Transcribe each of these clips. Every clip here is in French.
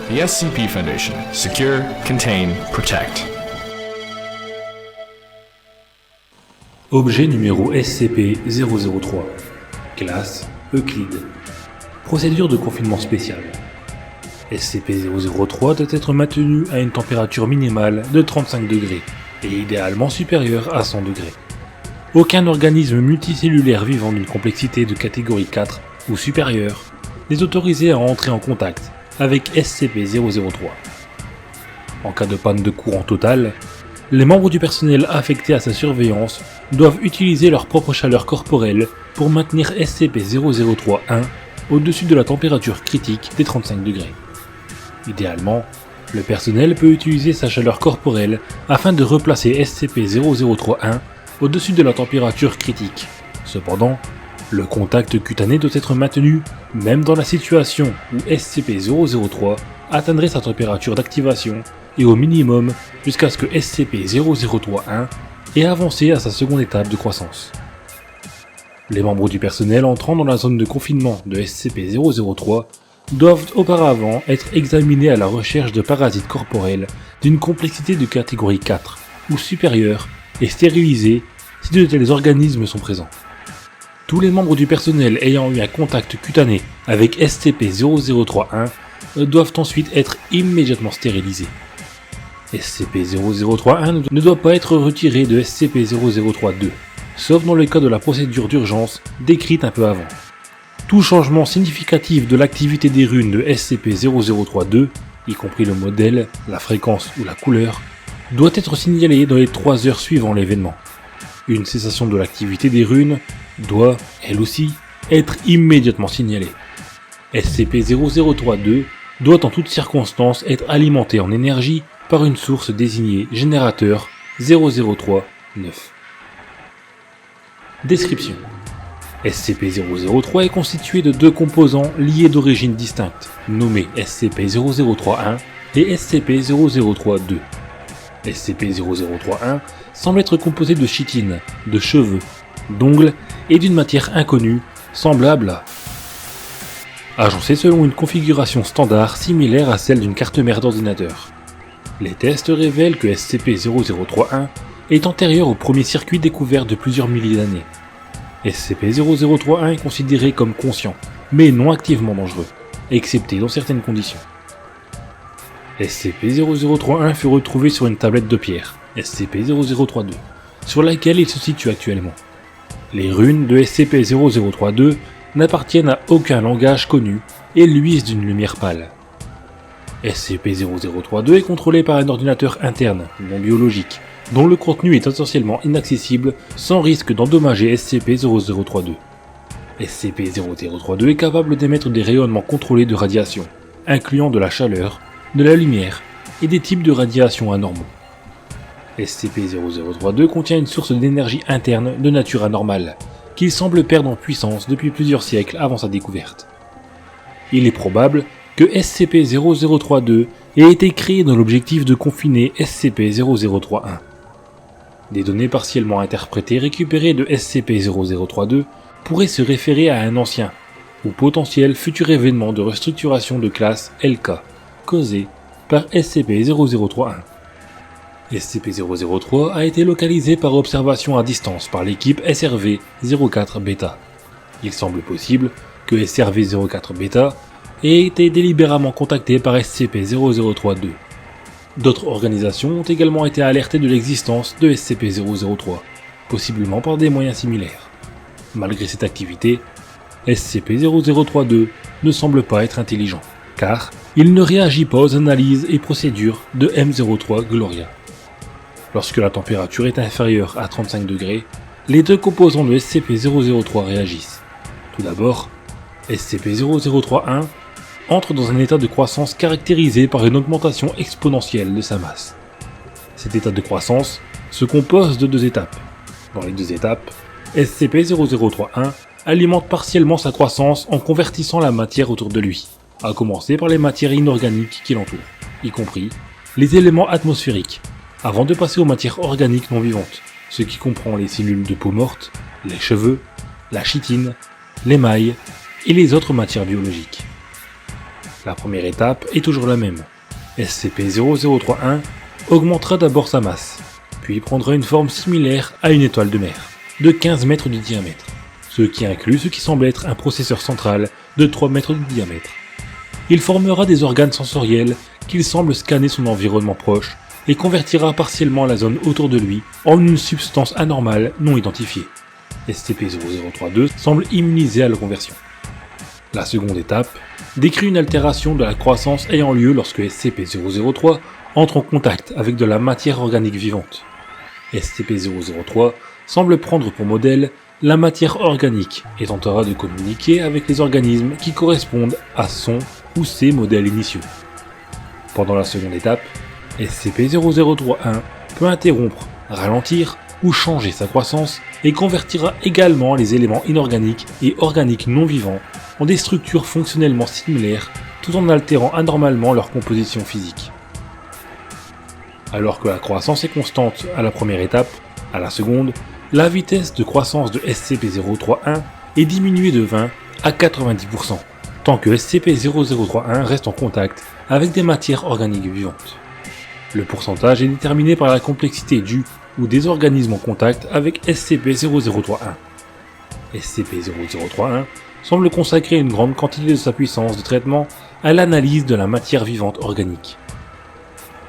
The SCP Foundation. Secure, contain, protect. Objet numéro SCP-003. Classe Euclide. Procédure de confinement spécial. SCP-003 doit être maintenu à une température minimale de 35 degrés et idéalement supérieure à 100 degrés. Aucun organisme multicellulaire vivant d'une complexité de catégorie 4 ou supérieure n'est autorisé à entrer en contact avec SCP-003. En cas de panne de courant totale, les membres du personnel affectés à sa surveillance doivent utiliser leur propre chaleur corporelle pour maintenir SCP-003-1 au-dessus de la température critique des 35 degrés. Idéalement, le personnel peut utiliser sa chaleur corporelle afin de replacer SCP-003-1 au-dessus de la température critique. Cependant, le contact cutané doit être maintenu même dans la situation où SCP-003 atteindrait sa température d'activation et au minimum jusqu'à ce que SCP-003-1 ait avancé à sa seconde étape de croissance. Les membres du personnel entrant dans la zone de confinement de SCP-003 doivent auparavant être examinés à la recherche de parasites corporels d'une complexité de catégorie 4 ou supérieure et stérilisés si de tels organismes sont présents. Tous les membres du personnel ayant eu un contact cutané avec SCP-003-1 doivent ensuite être immédiatement stérilisés. SCP-003-1 ne doit pas être retiré de SCP-003-2, sauf dans le cas de la procédure d'urgence décrite un peu avant. Tout changement significatif de l'activité des runes de SCP-003-2, y compris le modèle, la fréquence ou la couleur, doit être signalé dans les 3 heures suivant l'événement. Une cessation de l'activité des runes doit, elle aussi, être immédiatement signalée. SCP-003-2 doit en toutes circonstances être alimenté en énergie par une source désignée générateur 003-9. Description. SCP-003 est constitué de 2 composants liés d'origine distincte, nommés SCP-003-1 et SCP-003-2. SCP-003-1 semble être composé de chitine, de cheveux, d'ongles et d'une matière inconnue, semblable à... agencé selon une configuration standard similaire à celle d'une carte mère d'ordinateur. Les tests révèlent que SCP-003-1 est antérieur au premier circuit découvert de plusieurs milliers d'années. SCP-003-1 est considéré comme conscient, mais non activement dangereux, excepté dans certaines conditions. SCP-003-1 fut retrouvé sur une tablette de pierre, SCP-003-2, sur laquelle il se situe actuellement. Les runes de SCP-003-2 n'appartiennent à aucun langage connu et luisent d'une lumière pâle. SCP-003-2 est contrôlé par un ordinateur interne, non biologique, dont le contenu est essentiellement inaccessible sans risque d'endommager SCP-003-2. SCP-003-2 est capable d'émettre des rayonnements contrôlés de radiation, incluant de la chaleur, de la lumière et des types de radiation anormaux. SCP-003-2 contient une source d'énergie interne de nature anormale, qu'il semble perdre en puissance depuis plusieurs siècles avant sa découverte. Il est probable que SCP-003-2 ait été créé dans l'objectif de confiner SCP-003-1. Des données partiellement interprétées récupérées de SCP-003-2 pourraient se référer à un ancien ou potentiel futur événement de restructuration de classe LK, causé par SCP-003-1. SCP-003 a été localisé par observation à distance par l'équipe SRV-04-Beta. Il semble possible que SRV-04-Beta ait été délibérément contacté par SCP-003-2. D'autres organisations ont également été alertées de l'existence de SCP-003, possiblement par des moyens similaires. Malgré cette activité, SCP-003-2 ne semble pas être intelligent, car il ne réagit pas aux analyses et procédures de M03 Gloria. Lorsque la température est inférieure à 35 degrés, les 2 composants de SCP-003 réagissent. Tout d'abord, SCP-003-1 entre dans un état de croissance caractérisé par une augmentation exponentielle de sa masse. Cet état de croissance se compose de 2 étapes. Dans les 2 étapes, SCP-003-1 alimente partiellement sa croissance en convertissant la matière autour de lui, à commencer par les matières inorganiques qui l'entourent, y compris les éléments atmosphériques, avant de passer aux matières organiques non vivantes, ce qui comprend les cellules de peau morte, les cheveux, la chitine, l'émail et les autres matières biologiques. La première étape est toujours la même. SCP-0031 augmentera d'abord sa masse, puis prendra une forme similaire à une étoile de mer, de 15 mètres de diamètre, ce qui inclut ce qui semble être un processeur central de 3 mètres de diamètre. Il formera des organes sensoriels qu'il semble scanner son environnement proche et convertira partiellement la zone autour de lui en une substance anormale non identifiée. SCP-0032 semble immunisé à la conversion. La seconde étape décrit une altération de la croissance ayant lieu lorsque SCP-003 entre en contact avec de la matière organique vivante. SCP-003 semble prendre pour modèle la matière organique et tentera de communiquer avec les organismes qui correspondent à son ou ses modèles initiaux. Pendant la seconde étape, SCP-0031 peut interrompre, ralentir ou changer sa croissance et convertira également les éléments inorganiques et organiques non vivants en des structures fonctionnellement similaires tout en altérant anormalement leur composition physique. Alors que la croissance est constante à la première étape, à la seconde, la vitesse de croissance de SCP-031 est diminuée de 20 à 90%, tant que SCP-0031 reste en contact avec des matières organiques vivantes. Le pourcentage est déterminé par la complexité du ou des organismes en contact avec SCP-0031. SCP-0031 semble consacrer une grande quantité de sa puissance de traitement à l'analyse de la matière vivante organique.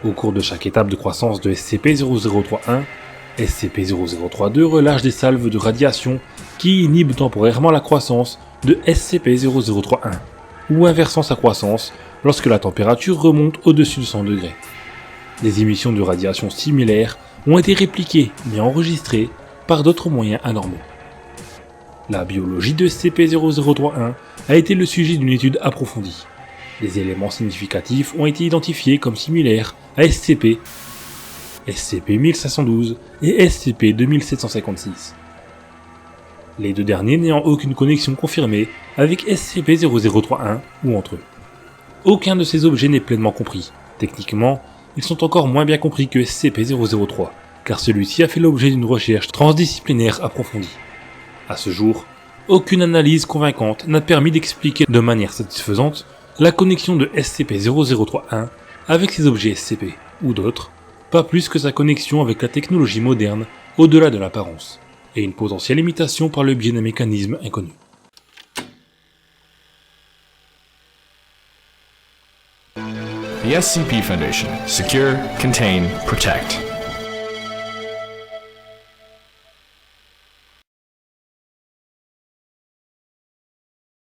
Au cours de chaque étape de croissance de SCP-0031, SCP-0032 relâche des salves de radiation qui inhibent temporairement la croissance de SCP-0031, ou inversant sa croissance lorsque la température remonte au-dessus de 100 degrés. Des émissions de radiation similaires ont été répliquées mais enregistrées par d'autres moyens anormaux. La biologie de SCP-0031 a été le sujet d'une étude approfondie. Des éléments significatifs ont été identifiés comme similaires à SCP, SCP-1512 et SCP-2756. Les deux derniers n'ayant aucune connexion confirmée avec SCP-0031 ou entre eux. Aucun de ces objets n'est pleinement compris. Techniquement, ils sont encore moins bien compris que SCP-003, car celui-ci a fait l'objet d'une recherche transdisciplinaire approfondie. À ce jour, aucune analyse convaincante n'a permis d'expliquer de manière satisfaisante la connexion de SCP-0031 avec ces objets SCP, ou d'autres, pas plus que sa connexion avec la technologie moderne au-delà de l'apparence, et une potentielle imitation par le biais d'un mécanisme inconnu. The SCP Foundation. Secure, Contain, Protect.